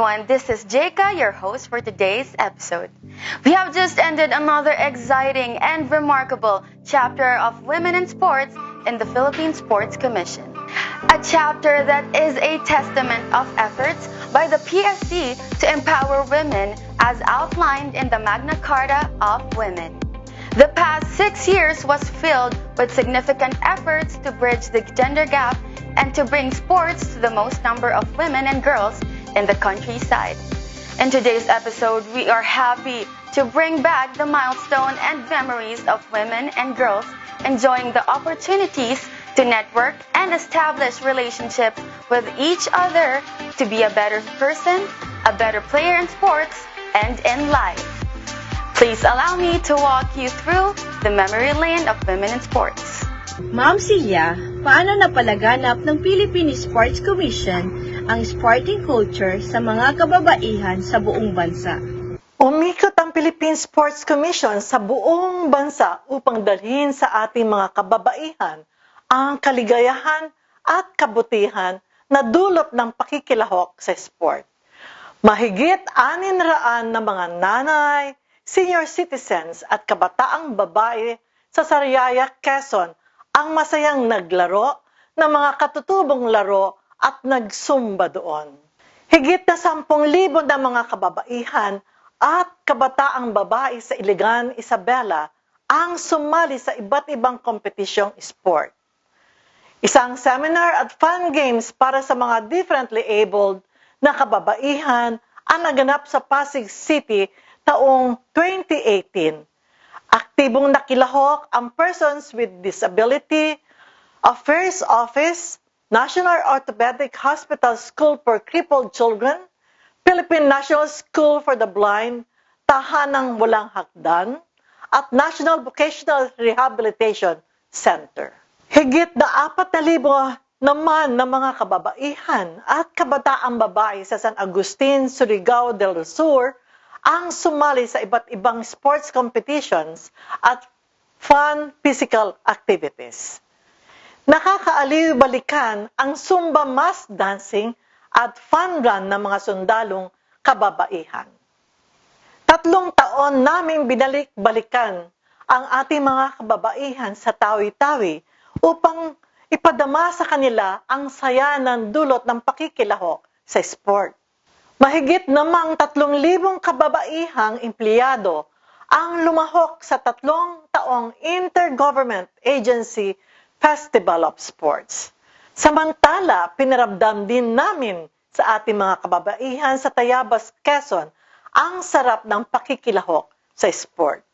everyone, this is Jeka, your host for today's episode. We have just ended another exciting and remarkable chapter of women in sports in the Philippine Sports Commission. A chapter that is a testament of efforts by the PSC to empower women as outlined in the Magna Carta of Women. The past 6 years was filled with significant efforts to bridge the gender gap and to bring sports to the most number of women and girls in the countryside. In today's episode, we are happy to bring back the milestone and memories of women and girls enjoying the opportunities to network and establish relationships with each other to be a better person, a better player in sports, and in life. Please allow me to walk you through the memory lane of women in sports. Ma'am Celia, paano napalaganap ng Philippine Sports Commission ang sporting culture sa mga kababaihan sa buong bansa? Umikot ang Philippine Sports Commission sa buong bansa upang dalhin sa ating mga kababaihan ang kaligayahan at kabutihan na dulot ng pakikilahok sa sport. Mahigit 600 na mga nanay, senior citizens at kabataang babae sa Sariaya, Quezon ang masayang naglaro ng mga katutubong laro at nagsumba doon. Higit na 10,000 na mga kababaihan at kabataang babae sa Iligan, Isabela ang sumali sa iba't ibang kompetisyong sport. Isang seminar at fun games para sa mga differently abled na kababaihan ang naganap sa Pasig City taong 2018. Aktibong nakilahok ang Persons with Disability Affairs Office, National Orthopedic Hospital School for Crippled Children, Philippine National School for the Blind, Tahanang Walang Hakdan, at National Vocational Rehabilitation Center. Higit na 4,000 naman ng mga kababaihan at kabataang babae sa San Agustin, Surigao del Sur ang sumali sa iba't ibang sports competitions at fun physical activities. Nakakaaliw balikan ang Zumba mass dancing at fun run ng mga sundalong kababaihan. 3 taon naming binalik-balikan ang ating mga kababaihan sa Tawi-Tawi upang ipadama sa kanila ang saya ng dulot ng pakikilahok sa sport. Mahigit namang 3,000 kababaihang empleyado ang lumahok sa 3 taong Intergovernment Agency Festival of Sports. Samantala, pinaramdam din namin sa ating mga kababaihan sa Tayabas, Quezon ang sarap ng pakikilahok sa sport.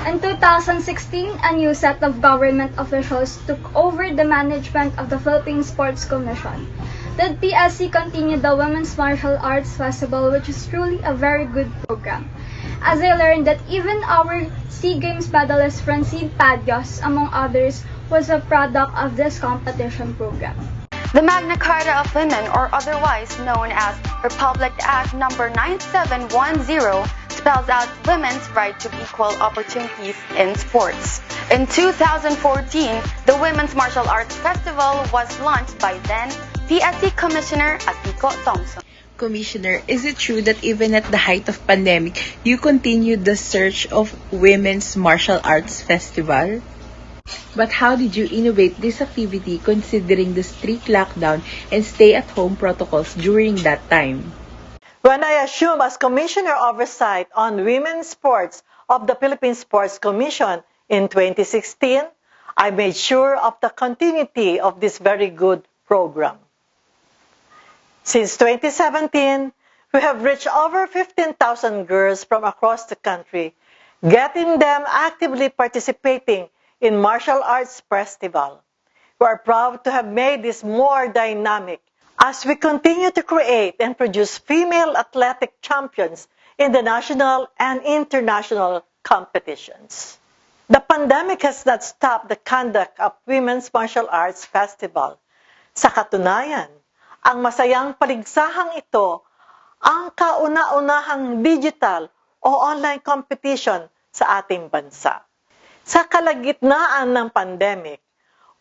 In 2016, a new set of government officials took over the management of the Philippine Sports Commission. The PSC continued the Women's Martial Arts Festival, which is truly a very good program. As I learned that even our SEA Games medalist Francine Padios, among others, was a product of this competition program. The Magna Carta of Women, or otherwise known as Republic Act No. 9710, spells out women's right to equal opportunities in sports. In 2014, the Women's Martial Arts Festival was launched by then PSC Commissioner Atiko Thompson. Commissioner, is it true that even at the height of pandemic, you continued the search of Women's Martial Arts Festival? But how did you innovate this activity considering the strict lockdown and stay-at-home protocols during that time? When I assumed as Commissioner Oversight on Women's Sports of the Philippine Sports Commission in 2016, I made sure of the continuity of this very good program. Since 2017, we have reached over 15,000 girls from across the country, getting them actively participating in Martial Arts Festival. We are proud to have made this more dynamic as we continue to create and produce female athletic champions in the national and international competitions. The pandemic has not stopped the conduct of Women's Martial Arts Festival. Sa katunayan, ang masayang paligsahang ito ang kauna-unahang digital o online competition sa ating bansa. Sa kalagitnaan ng pandemic,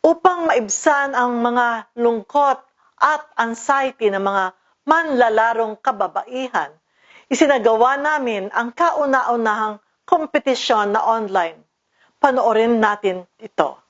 upang maibsan ang mga lungkot at anxiety ng mga manlalarong kababaihan. Isinagawa namin ang kauna-unahang kompetisyon na online. Panoorin natin ito.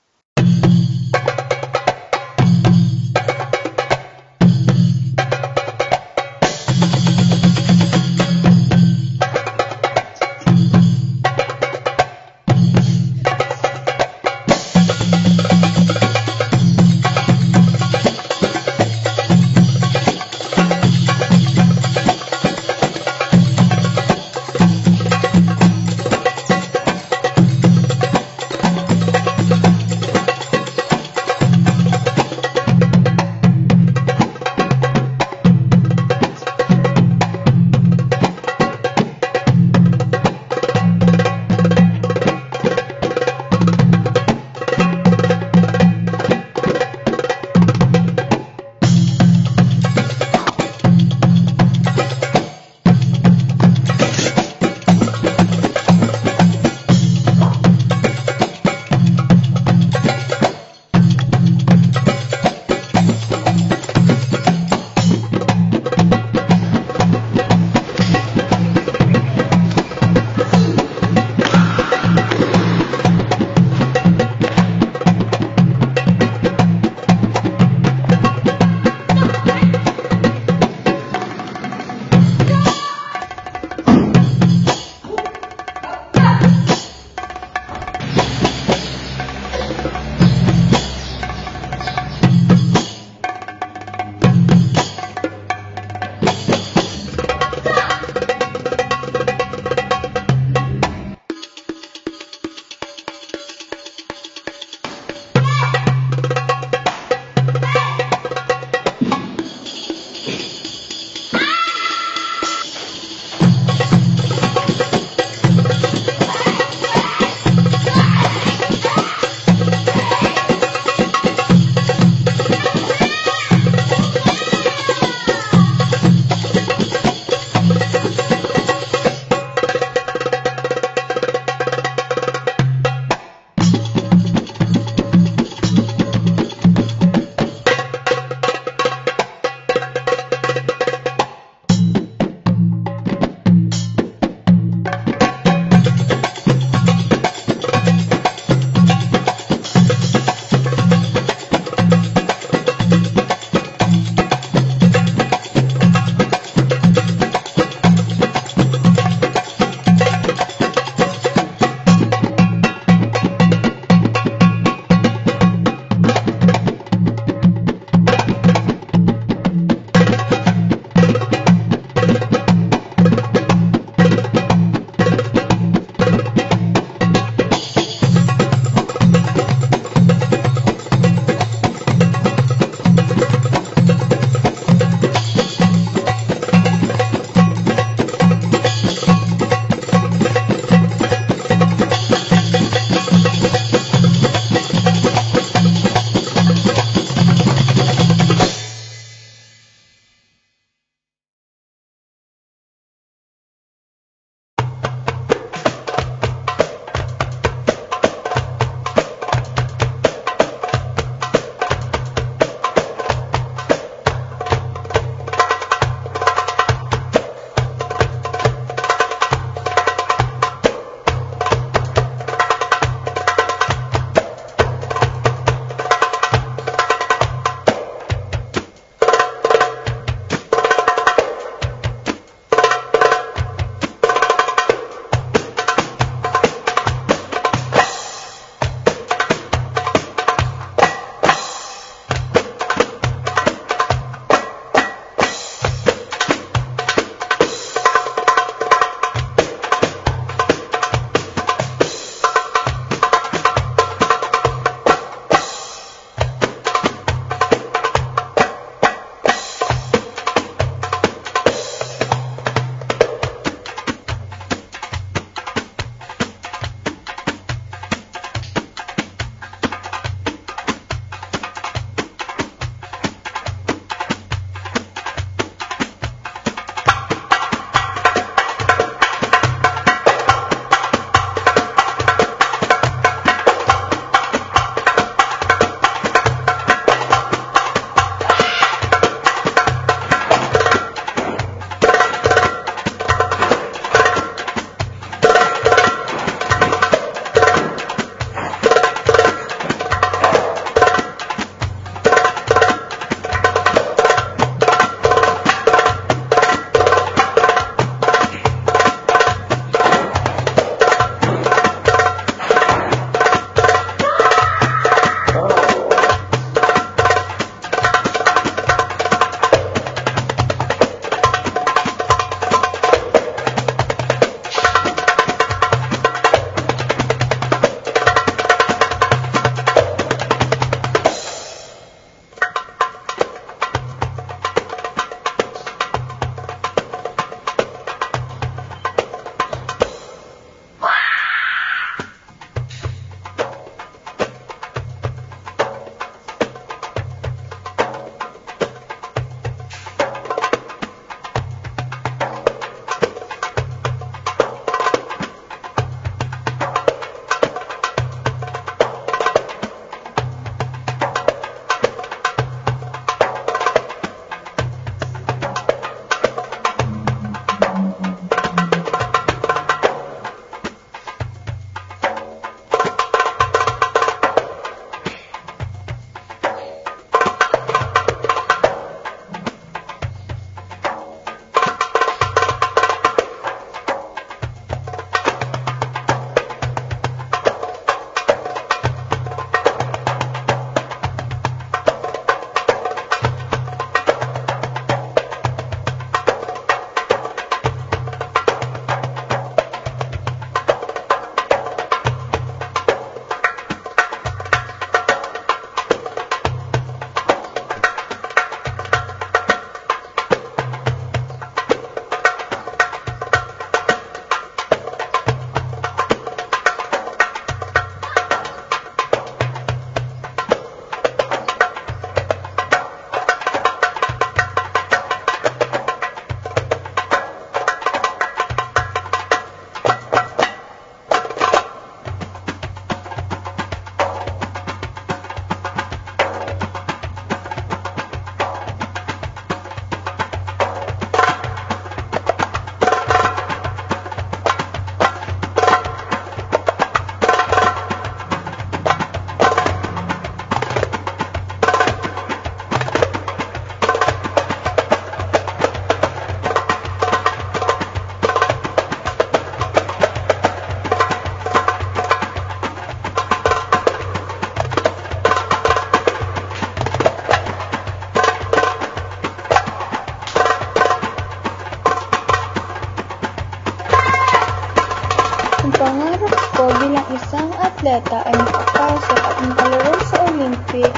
ko bilang isang atleta ay makapasok at makalaro sa Olympic.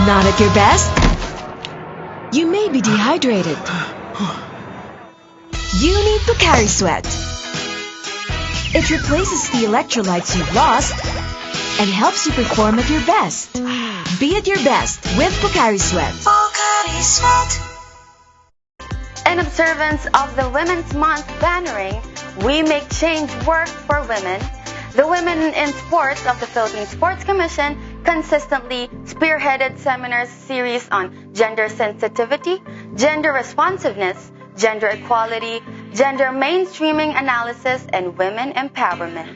Not at your best? You may be dehydrated. You need Pocari Sweat. It replaces the electrolytes you've lost and helps you perform at your best. Be at your best with Pocari Sweat. Pocari Sweat. In observance of the Women's Month bannering, We Make Change Work for Women, the Women in Sports of the Philippine Sports Commission consistently spearheaded seminars series on gender sensitivity, gender responsiveness, gender equality, gender mainstreaming analysis, and women empowerment.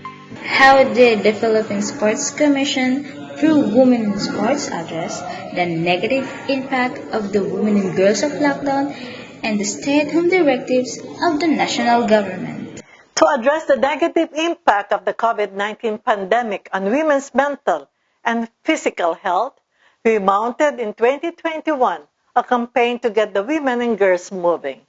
How did the Philippine Sports Commission, through Women in Sports, address the negative impact of the Women and Girls of Lockdown and the stay-at-home directives of the national government? To address the negative impact of the COVID-19 pandemic on women's mental and physical health, we mounted in 2021 a campaign to get the women and girls moving.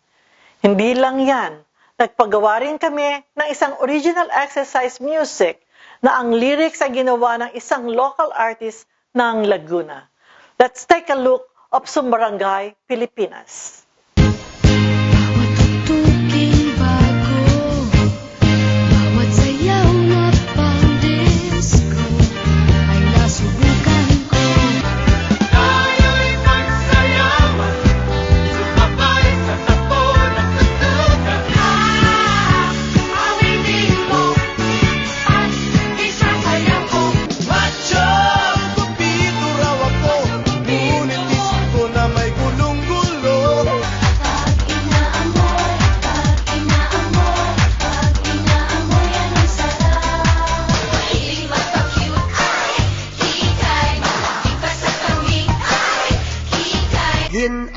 Hindi lang yan, nagpagawa rin kami ng isang original exercise music na ang lyrics ay ginawa ng isang local artist ng Laguna. Let's take a look of Zumbarangay Pilipinas.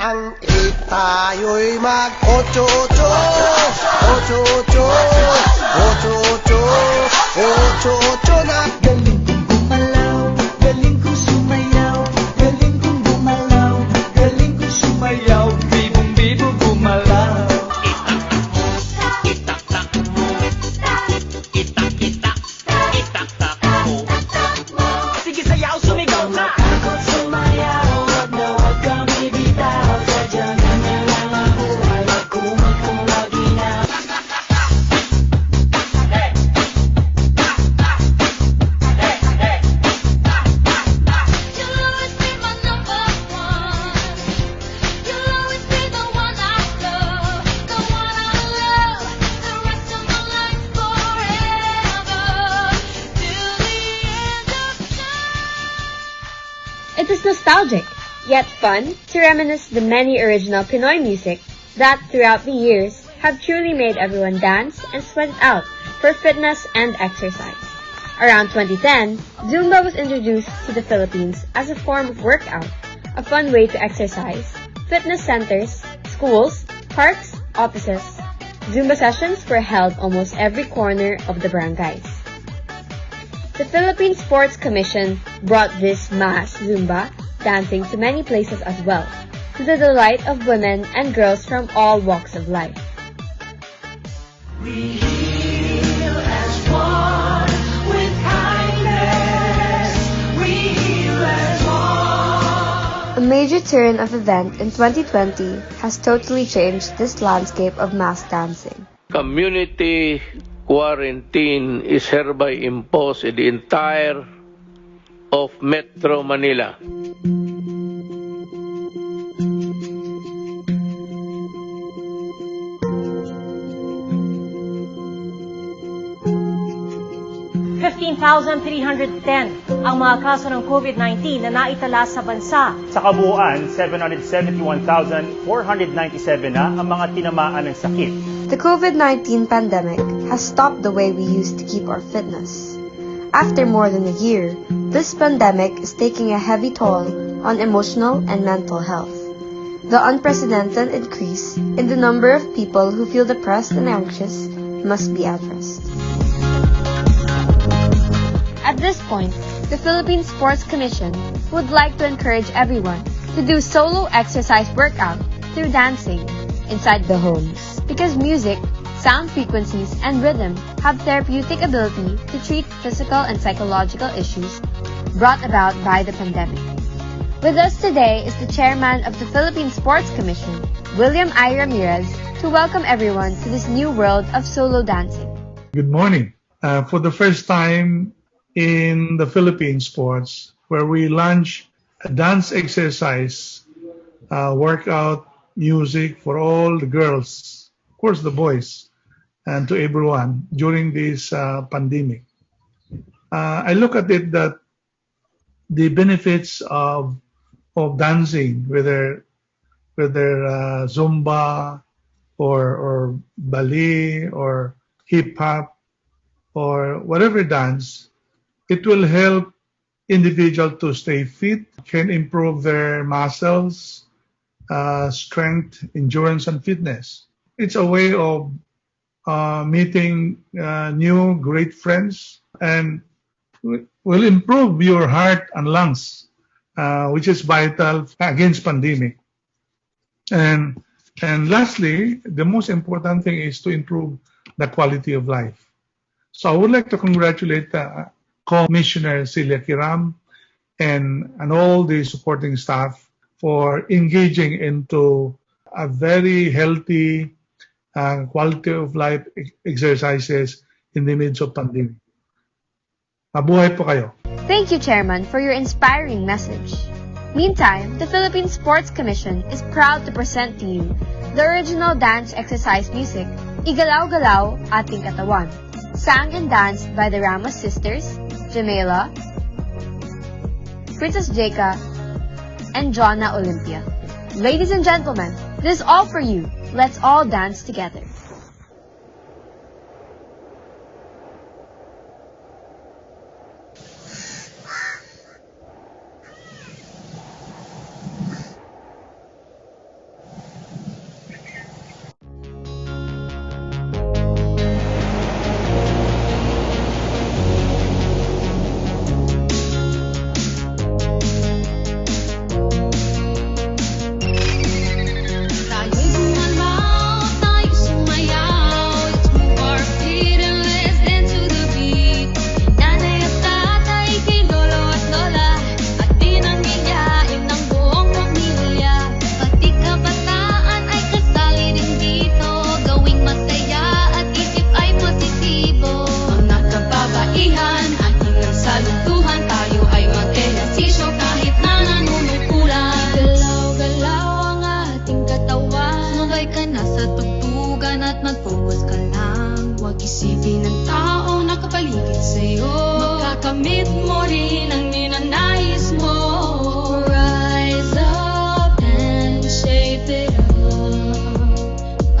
Ang tayo'y mag-8-8 Ocho, ocho, ocho, ocho na. Galing kong gumalaw, galing kong sumayaw, galing kong gumalaw, galing kong sumayaw, bibong-bibo gumalaw. Sige sayaw, sumigaw na. Takot sumayaw, wag na wag kang bibitaw. Sadyang ganyan lang ang buhay, magkumag kung lagi na. It is nostalgic, yet fun to reminisce the many original Pinoy music that throughout the years have truly made everyone dance and sweat it out for fitness and exercise. Around 2010, Zumba was introduced to the Philippines as a form of workout, a fun way to exercise. Fitness centers, schools, parks, offices. Zumba sessions were held almost every corner of the barangays. The Philippine Sports Commission brought this mass Zumba dancing to many places as well, to the delight of women and girls from all walks of life. We heal as one with kindness. We heal as one. A major turn of event in 2020 has totally changed this landscape of mass dancing. Community quarantine is hereby imposed in the entire of Metro Manila. ang mga kaso ng COVID-19 na naitala sa bansa. Sa kabuuan, 771,497 na ang mga tinamaan ng sakit. The COVID-19 pandemic has stopped the way we used to keep our fitness. After more than a year, this pandemic is taking a heavy toll on emotional and mental health. The unprecedented increase in the number of people who feel depressed and anxious must be addressed. At this point, the Philippine Sports Commission would like to encourage everyone to do solo exercise workout through dancing inside the homes. Because music, sound frequencies, and rhythm have therapeutic ability to treat physical and psychological issues brought about by the pandemic. With us today is the chairman of the Philippine Sports Commission, William I. Ramirez, to welcome everyone to this new world of solo dancing. Good morning. For the first time in the Philippine sports, where we launch a dance exercise, workout, music for all the girls, of course the boys, and to everyone during this pandemic. I look at it that the benefits of dancing, whether Zumba or ballet or hip hop or whatever dance, it will help individual to stay fit, can improve their muscles, strength, endurance, and fitness. It's a way of meeting new great friends, and will improve your heart and lungs, which is vital against pandemic. And lastly, the most important thing is to improve the quality of life. So I would like to congratulate Commissioner Celia Kiram and all the supporting staff for engaging into a very healthy quality of life exercises in the midst of pandemic. Mabuhay po kayo. Thank you, Chairman, for your inspiring message. Meantime, the Philippine Sports Commission is proud to present to you the original dance exercise music, Igalaw-Galaw Ating Katawan, sang and danced by the Ramos sisters, Jamela, Princess Jeka, and Jonna Olympia. Ladies and gentlemen, this is all for you. Let's all dance together. at mag-focus ka lang. Huwag isipin ng tao nakapaligid sa'yo. Makakamit mo rin ang ninanais mo. Rise up and shape it up.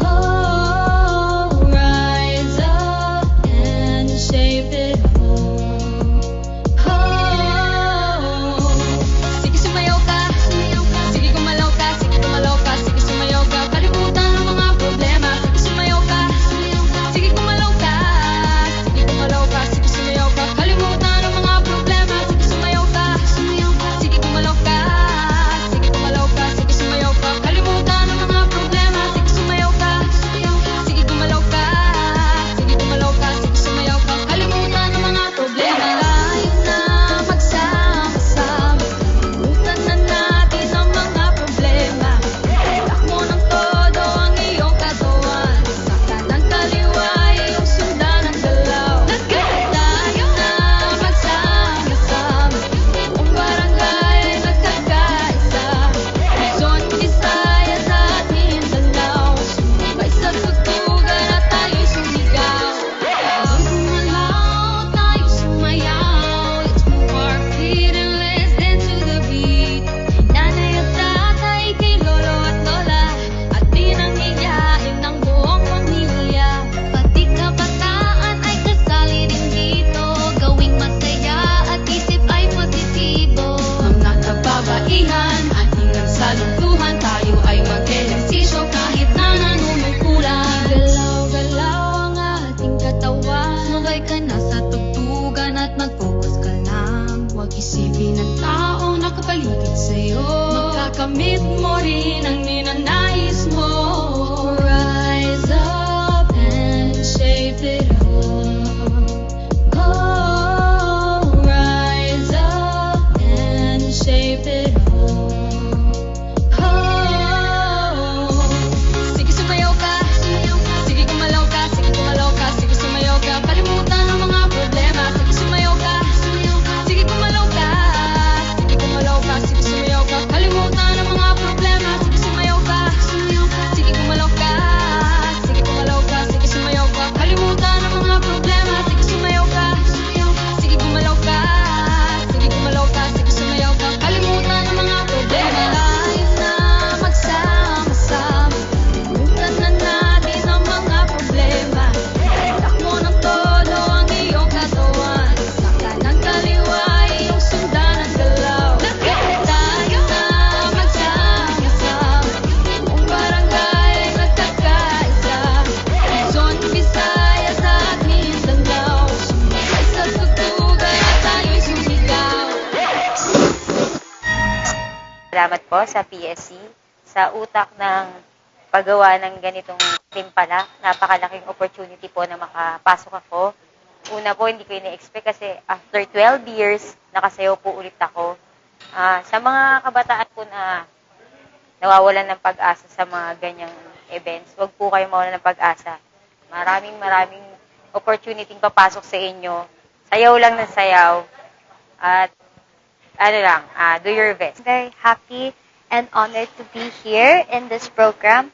Oh, rise up and shape it up. Oh, sige sumayaw ka, sige gumalaw ka, sige gumalaw ka, sige sumayaw ka. Kalimutan ang mga problema, sige sumayaw ka, sige gumalaw ka, sige gumalaw ka, sige sumayaw ka. Kalimutan ang mga problema, sige sumayaw ka, sige gumalaw ka, sige gumalaw ka, sige sumayaw ka. Kalimutan ang mga problema, sige sumayaw ka, sige gumalaw ka, sige gumalaw ka, sige sumayaw ka. Kalimutan ang mga problema. Tayo na magsama-sama, kalimutan na natin ang mga problema. Takbo ng todo ang iyong katawan, sa kanan kaliwa iyong sundan ang galaw. Tayo na magsama-sama, buong barangay ay nagkakaisa. Luzon, Visayas at Mindanao, sumabay sa tutugan at tayo'y sumigaw. Tayo'y gumalaw, tayo'y sumayaw. Let's move our feet and let's dance to the beat. Nanay at tatay, kay lolo at lola, at di nang hiyain ng buong pamilya. Pati kabataan ay kasali din dito, gawing masaya at isip ay positibo. Mga kababaihan, ating nagsaluntuhan, tayo ay mag-ehersisyo kahit na nanunungkulan. Galaw-galaw ang ating katawan, sumabay ka na sa tugtugan at mag-focus ka lang. Huwag isipin ng taong nakapaligid sa'yo, makakamit mo rin ang ninanais mo. Rise up and shape it up. Oh, rise up and shape it up. Oh, sige sumayaw ka, sige gumalaw ka, sige gumalaw ka, sige sumayaw ka. Kalimutan ang mga problema, sige sumayaw ka, sige gumalaw ka, sige gumalaw ka, sige sumayaw ka. Kalimutan ang mga problema, sige sumayaw ka, sige gumalaw ka, sige gumalaw ka, sige sumayaw ka. Kalimutan ang mga problema, sige sumayaw ka, sige gumalaw ka, sige gumalaw ka, sige sumayaw ka. Kalimutan ang mga problema. Tayo na magsama-sama, kalimutan na natin ang mga problema. Takbo ng todo ang iyong katawan, sa kanan kaliwa iyong sundan ang galaw. Tayo na magsama-sama, buong barangay ay nagkakaisa. Luzon, Visayas at Mindanao, sumabay sa tutugan at tayo'y sumigaw. Salamat po sa PSC sa utak ng paggawa ng ganitong timpala. Napakalaking opportunity po na makapasok ako. Una po, hindi ko ina-expect kasi after 12 years, nakasayaw po ulit ako. Sa mga kabataan po na nawawalan ng pag-asa sa mga ganyang events, huwag po kayo mawalan ng pag-asa. Maraming opportunity papasok sa inyo. Sayaw lang ng sayaw. At do your best. Very happy and honored to be here in this program.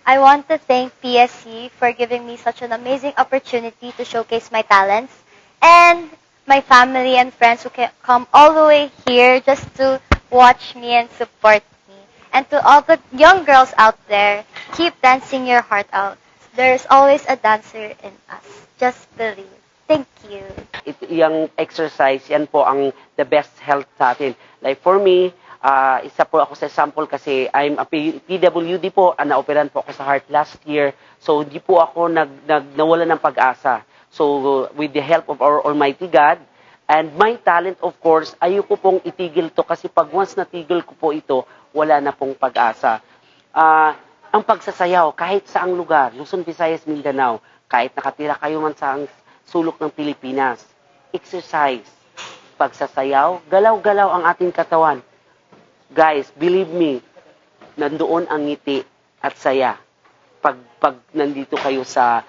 I want to thank PSC for giving me such an amazing opportunity to showcase my talents, and my family and friends who can come all the way here just to watch me and support me. And to all the young girls out there, keep dancing your heart out. There's always a dancer in us. Just believe. Thank you. Yung exercise, yan po ang the best health sa atin. Like for me, isa po ako sa sample kasi I'm a PWD po, na-operan po ako sa heart last year. So, hindi po ako nawala ng pag-asa. So, with the help of our Almighty God, and my talent, of course, ayoko pong itigil to kasi pag once natigil ko po ito, wala na pong pag-asa. Ang pagsasayaw, kahit saang lugar, Luzon, Visayas, Mindanao, kahit nakatira kayo man sa sulok ng Pilipinas, exercise, pagsasayaw, galaw-galaw ang ating katawan. Guys, believe me, nandoon ang ngiti at saya pag nandito kayo sa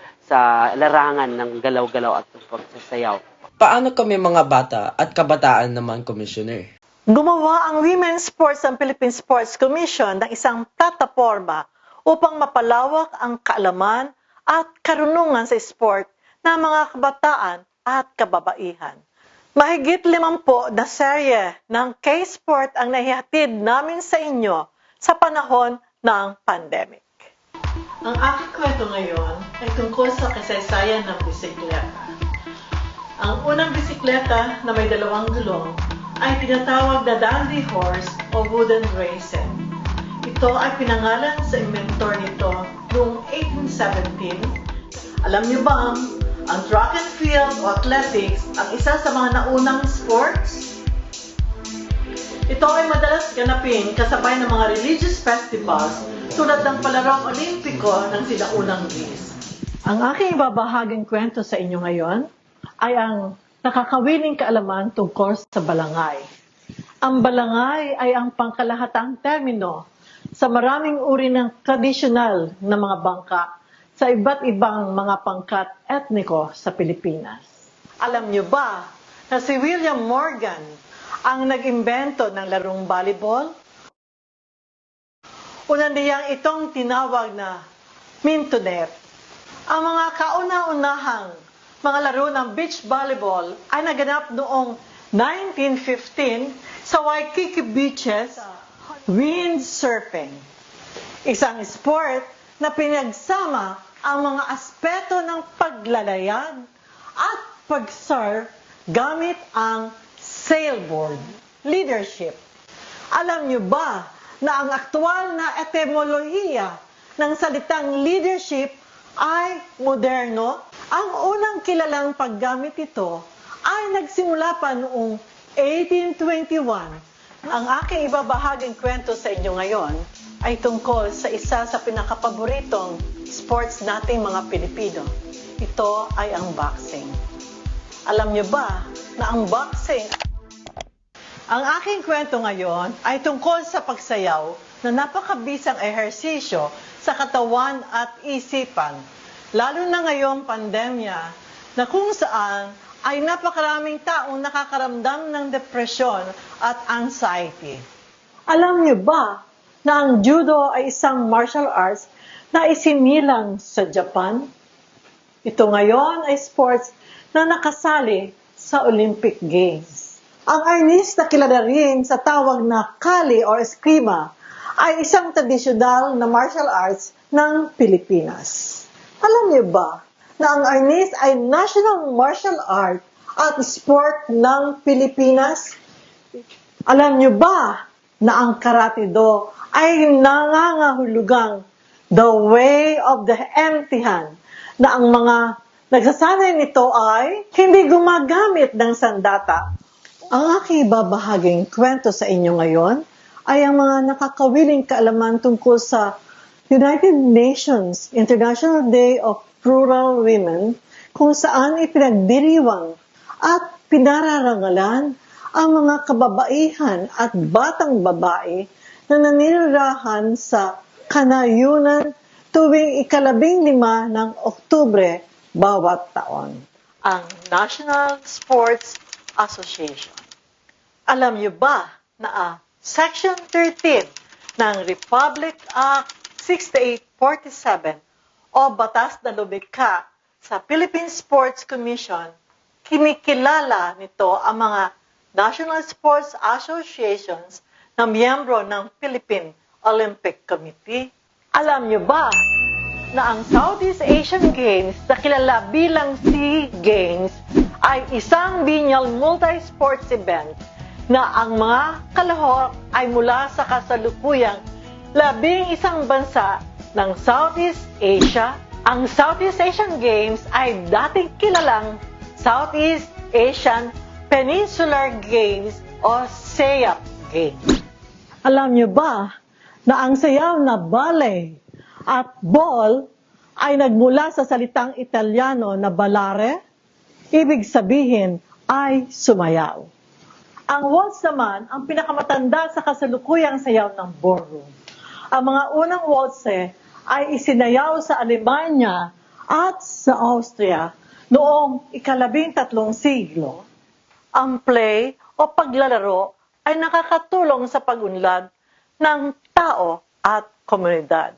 larangan ng galaw-galaw at pagsasayaw. Paano kami mga bata at kabataan naman, Commissioner? Gumawa ang Women's Sports and Philippine Sports Commission ng isang plataforma upang mapalawak ang kaalaman at karunungan sa sport ng mga kabataan at kababaihan. Mahigit 50 na serye ng K-Isport ang nahihatid namin sa inyo sa panahon ng pandemic. Ang aking kwento ngayon ay tungkol sa kasaysayan ng bisikleta. Ang unang bisikleta na may 2 gulong ay tinatawag na dandy horse o wooden racing. Ito ay pinangalan sa inventor nito noong 1817. Alam niyo ba, ang track and field o athletics ang isa sa mga naunang sports? Ito ay madalas ganapin kasabay ng mga religious festivals tulad ng palarong olimpiko ng sinaunang Greece. Ang aking ibabahaging kwento sa inyo ngayon ay ang nakakawiling kaalaman tungkol sa balangay. Ang balangay ay ang pangkalahatang termino sa maraming uri ng tradisyonal na mga bangka sa iba't ibang mga pangkat etniko sa Pilipinas. Alam niyo ba na si William Morgan ang nag-imbento ng larong volleyball? Una niyang itong tinawag na mintonet. Ang mga kauna-unahang mga laro ng beach volleyball ay naganap noong 1915 sa Waikiki Beaches, windsurfing. Isang sport na pinagsama ang mga aspeto ng paglalayag at pag-surf gamit ang sailboard, leadership. Alam niyo ba na ang aktwal na etimolohiya ng salitang leadership ay moderno? Ang unang kilalang paggamit ito ay nagsimula pa noong 1821. Ang aking ibabahaging kwento sa inyo ngayon ay tungkol sa isa sa pinakapaboritong sports nating mga Pilipino. Ito ay ang boxing. Alam niyo ba na ang boxing... Ang aking kwento ngayon ay tungkol sa pagsayaw na napakabisang ehersisyo sa katawan at isipan, lalo na ngayong pandemya na kung saan ay napakaraming taong nakakaramdam ng depresyon at anxiety. Alam niyo ba na ang judo ay isang martial arts na isinilang sa Japan? Ito ngayon ay sports na nakasali sa Olympic Games. Ang arnis na kilala rin sa tawag na kali or eskrima ay isang tradisyonal na martial arts ng Pilipinas. Alam niyo ba na ang arnis ay national martial art at sport ng Pilipinas? Alam niyo ba na ang karate-do ay nangangahulugang the way of the empty hand, na ang mga nagsasanay nito ay hindi gumagamit ng sandata? Ang aking babahaging kwento sa inyo ngayon ay ang mga nakakawiling kaalaman tungkol sa United Nations International Day of Rural Women, kung saan ipinagdiriwang at pinararangalan ang mga kababaihan at batang babae na naninirahan sa kanayunan tuwing 15 ng Oktubre bawat taon. Ang National Sports Association. Alam niyo ba na Section 13 ng Republic Act 6847 o Batas na Lumikha sa Philippine Sports Commission, kinikilala nito ang mga National Sports Associations na miyembro ng Philippine Olympic Committee. Alam niyo ba na ang Southeast Asian Games na kilala bilang SEA Games ay isang biennial multi-sports event na ang mga kalahok ay mula sa kasalukuyang 11 bansa ng Southeast Asia. Ang Southeast Asian Games ay dating kilalang Southeast Asian Peninsular Games o SEAP Games. Alam niyo ba na ang sayaw na ballet at ball ay nagmula sa salitang Italiano na ballare? Ibig sabihin ay sumayaw. Ang waltz naman ang pinakamatanda sa kasalukuyang sayaw ng ballroom. Ang mga unang waltze ay isinayaw sa Alemanya at sa Austria noong 13 siglo. Ang play o paglalaro ay nakakatulong sa pag-unlad ng tao at komunidad.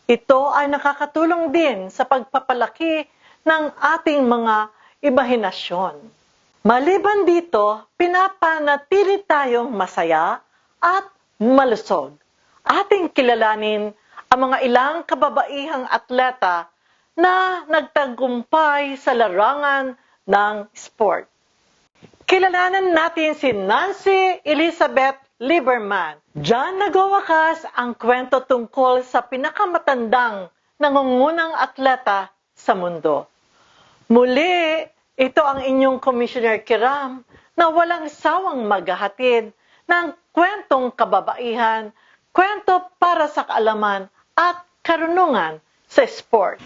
Ito ay nakakatulong din sa pagpapalaki ng ating mga imahinasyon. Maliban dito, pinapanatili tayong masaya at malusog. Ating kilalanin ang mga ilang kababaihang atleta na nagtagumpay sa larangan ng sport. Kilalanan natin si Nancy Elizabeth Lieberman. Diyan nagwawakas ang kwento tungkol sa pinakamatandang nangungunang atleta sa mundo. Muli, ito ang inyong Commissioner Kiram na walang sawang maghahatid ng kwentong kababaihan, kwento para sa kaalaman at karunungan sa sport.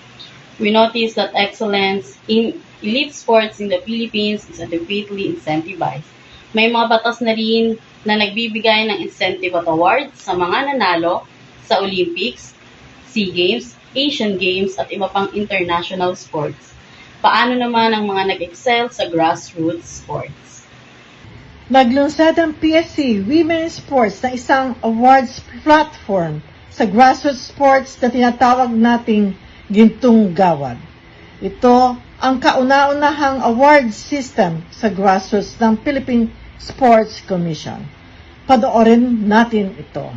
We notice that excellence in elite sports in the Philippines is adequately incentivized. May mga batas na rin na nagbibigay ng incentive at awards sa mga nanalo sa Olympics, SEA Games, Asian Games at iba pang international sports. Paano naman ang mga nag-excel sa grassroots sports? Naglunsad ang PSC Women's Sports na isang awards platform sa grassroots sports na tinatawag nating Gintong Gawad. Ito ang kauna-unahang award system sa grassroots ng Philippine Sports Commission. Panoorin natin ito.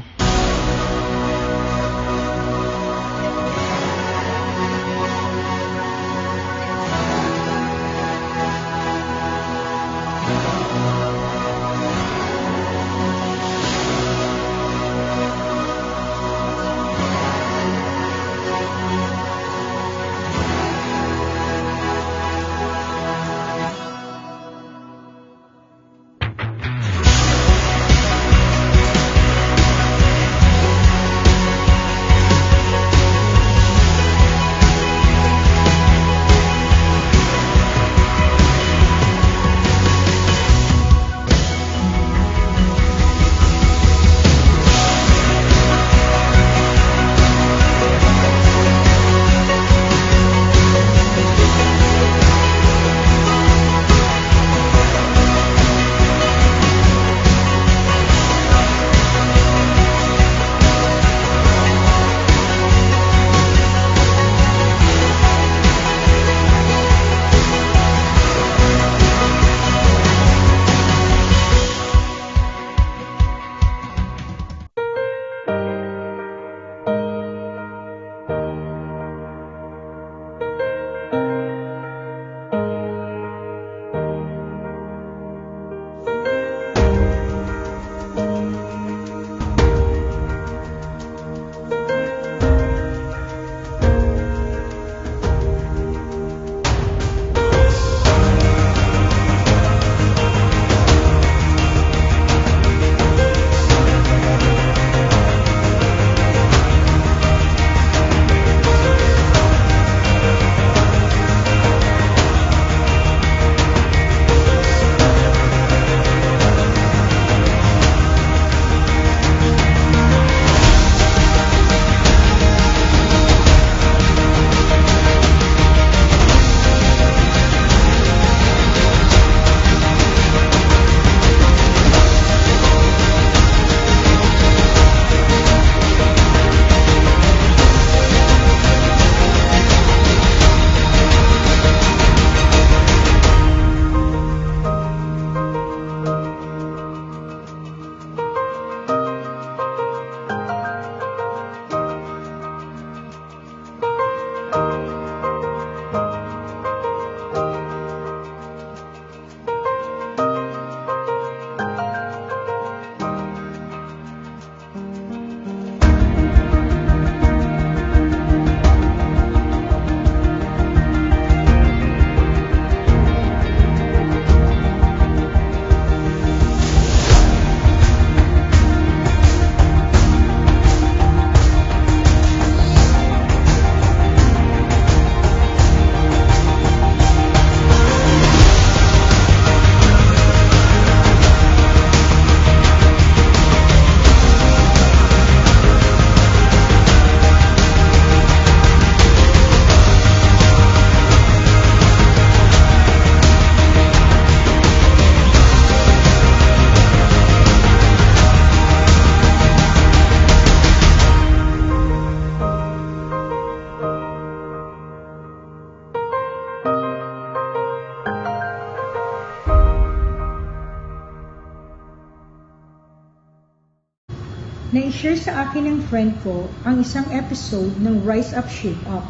na-share sa akin ng friend ko ang isang episode ng Rise Up, Shape Up.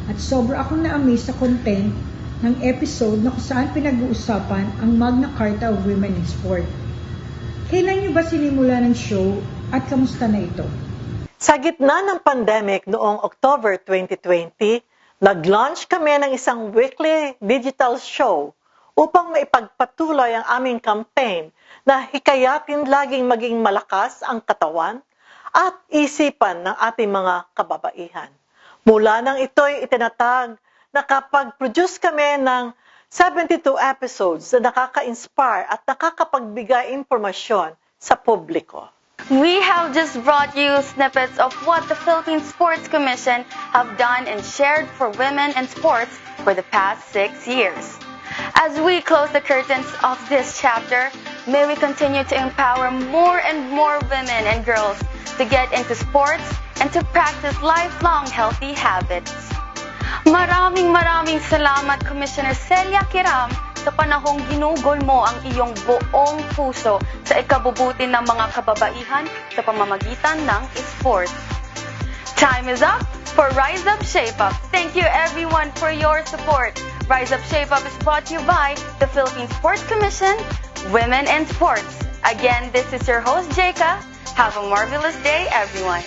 At sobra akong na-amaze sa content ng episode na kung saan pinag-uusapan ang Magna Carta of Women in Sport. Kailan niyo ba sinimula ng show at kamusta na ito? Sa gitna ng pandemic noong October 2020, nag-launch kami ng isang weekly digital show upang maipagpatuloy ang aming campaign na hikayatin laging maging malakas ang katawan at isipan ng ating mga kababaihan. Mula nang ito'y itinatag na kapag produce kami ng 72 episodes na nakaka-inspire at nakakapagbigay impormasyon sa publiko. We have just brought you snippets of what the Philippine Sports Commission have done and shared for women in sports for the past 6 years. As we close the curtains of this chapter, may we continue to empower more and more women and girls to get into sports and to practice lifelong healthy habits. Maraming salamat, Commissioner Celia Kiram, sa panahong ginugol mo ang iyong buong puso sa ikabubuti ng mga kababaihan sa pamamagitan ng sports. Time is up for Rise Up, Shape Up. Thank you everyone for your support. Rise Up, Shape Up is brought to you by the Philippine Sports Commission, Women in Sports. Again, this is your host, Jeka. Have a marvelous day, everyone.